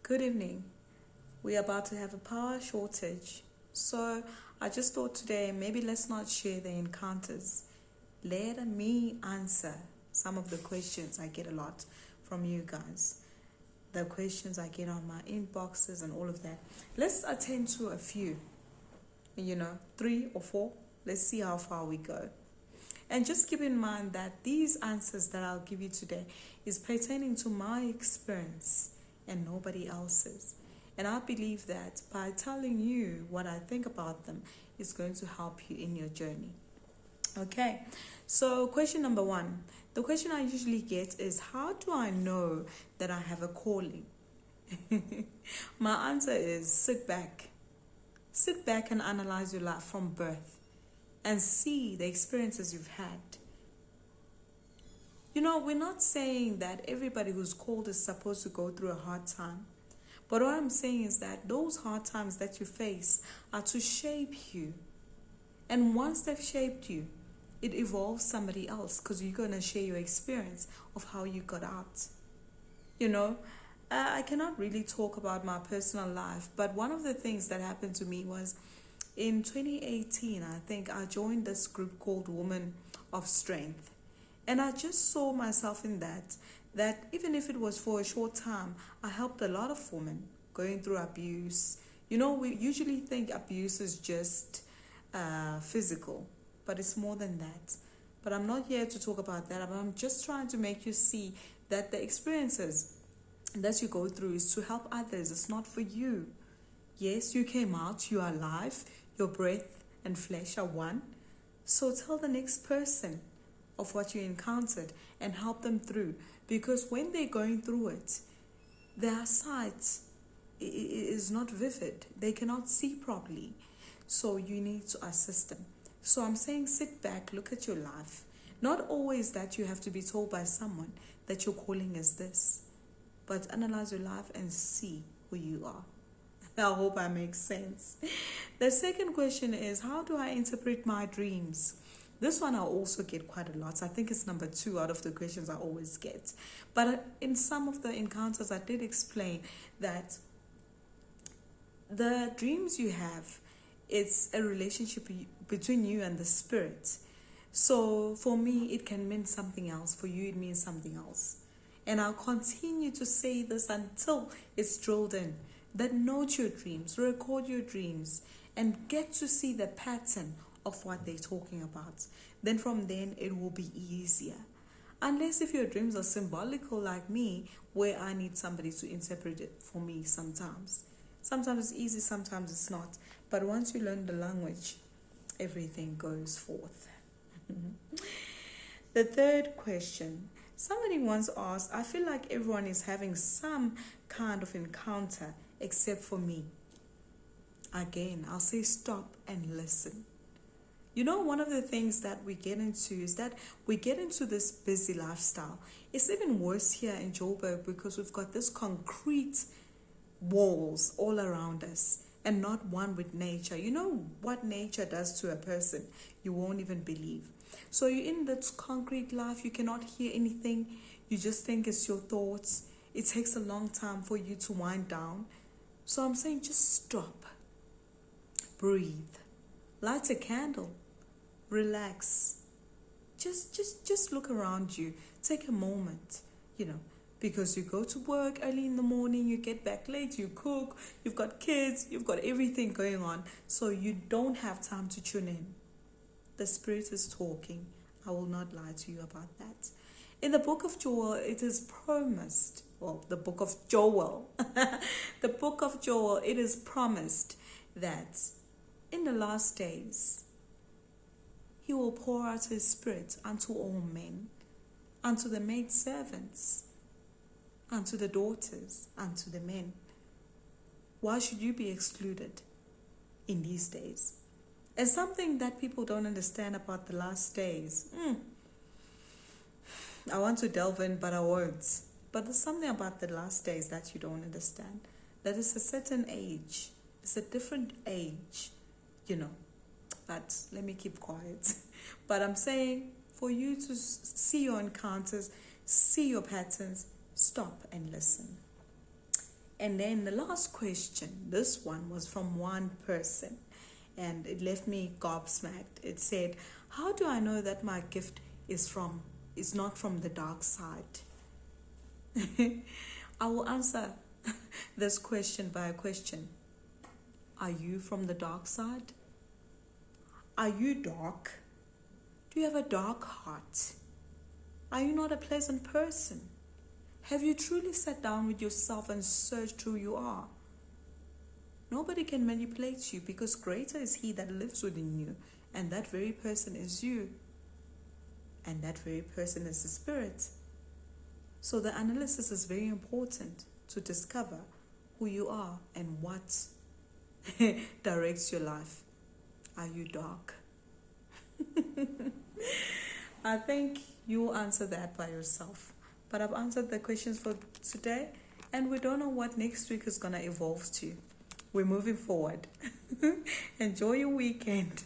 Good evening. We're about to have a power shortage. So I just thought today maybe let's not share the encounters. Let me answer some of the questions I get a lot from you guys. The questions I get on my inboxes and all of that. Let's attend to a few, 3 or 4. Let's see how far we go. And just keep in mind that these answers that I'll give you today is pertaining to my experience and nobody else's. And I believe that by telling you what I think about them is going to help you in your journey. Okay, so question number 1. The question I usually get is, how do I know that I have a calling? My answer is sit back. Sit back and analyze your life from birth and see the experiences you've had. We're not saying that everybody who's called is supposed to go through a hard time. But what I'm saying is that those hard times that you face are to shape you. And once they've shaped you, it evolves somebody else because you're going to share your experience of how you got out. I cannot really talk about my personal life, but one of the things that happened to me was in 2018, I think I joined this group called Women of Strength. And I just saw myself in that even if it was for a short time, I helped a lot of women going through abuse. We usually think abuse is just physical, but it's more than that. But I'm not here to talk about that. I'm just trying to make you see that the experiences that you go through is to help others. It's not for you. Yes, you came out, you are alive, your breath and flesh are one. So tell the next person of what you encountered and help them through, because when they're going through it, their sight is not vivid. They cannot see properly, so you need to assist them. So I'm saying sit back, look at your life. Not always that you have to be told by someone that your calling is this, but analyze your life and see who you are. I hope I make sense. The second question is, how do I interpret my dreams? This one I also get quite a lot. I think it's number 2 out of the questions I always get. But in some of the encounters, I did explain that the dreams you have, it's a relationship between you and the spirit. So for me, it can mean something else. For you, it means something else. And I'll continue to say this until it's drilled in. That note your dreams, record your dreams, and get to see the pattern of what they're talking about. Then from then it will be easier. Unless if your dreams are symbolical like me, where I need somebody to interpret it for me sometimes. Sometimes it's easy, sometimes it's not. But once you learn the language, everything goes forth. The third question. Somebody once asked, I feel like everyone is having some kind of encounter except for me. Again, I'll say stop and listen. One of the things that we get into is that we get into this busy lifestyle. It's even worse here in Joburg because we've got this concrete walls all around us and not one with nature. You know what nature does to a person? You won't even believe. So you're in this concrete life, you cannot hear anything. You just think it's your thoughts. It takes a long time for you to wind down. So I'm saying just stop. Breathe. Light a candle. Relax. Just look around you. Take a moment, because you go to work early in the morning, you get back late, you cook, you've got kids, you've got everything going on. So you don't have time to tune in. The Spirit is talking. I will not lie to you about that. In the book of Joel, it is promised, the book of Joel, the book of Joel, it is promised that in the last days, He will pour out His Spirit unto all men, unto the maidservants, unto the daughters, unto the men. Why should you be excluded in these days? And something that people don't understand about the last days. I want to delve in, but I won't. But there's something about the last days that you don't understand. That is a certain age. It's a different age, But let me keep quiet. But I'm saying for you to see your encounters, see your patterns, stop and listen. And then the last question, this one was from one person, and it left me gobsmacked. It said, how do I know that my gift is not from the dark side? I will answer this question by a question. Are you from the dark side? Are you dark? Do you have a dark heart? Are you not a pleasant person? Have you truly sat down with yourself and searched who you are? Nobody can manipulate you, because greater is He that lives within you, and that very person is you. And that very person is the Spirit. So the analysis is very important to discover who you are and what directs your life. Are you dark? I think you will answer that by yourself. But I've answered the questions for today, and we don't know what next week is going to evolve to. We're moving forward. Enjoy your weekend.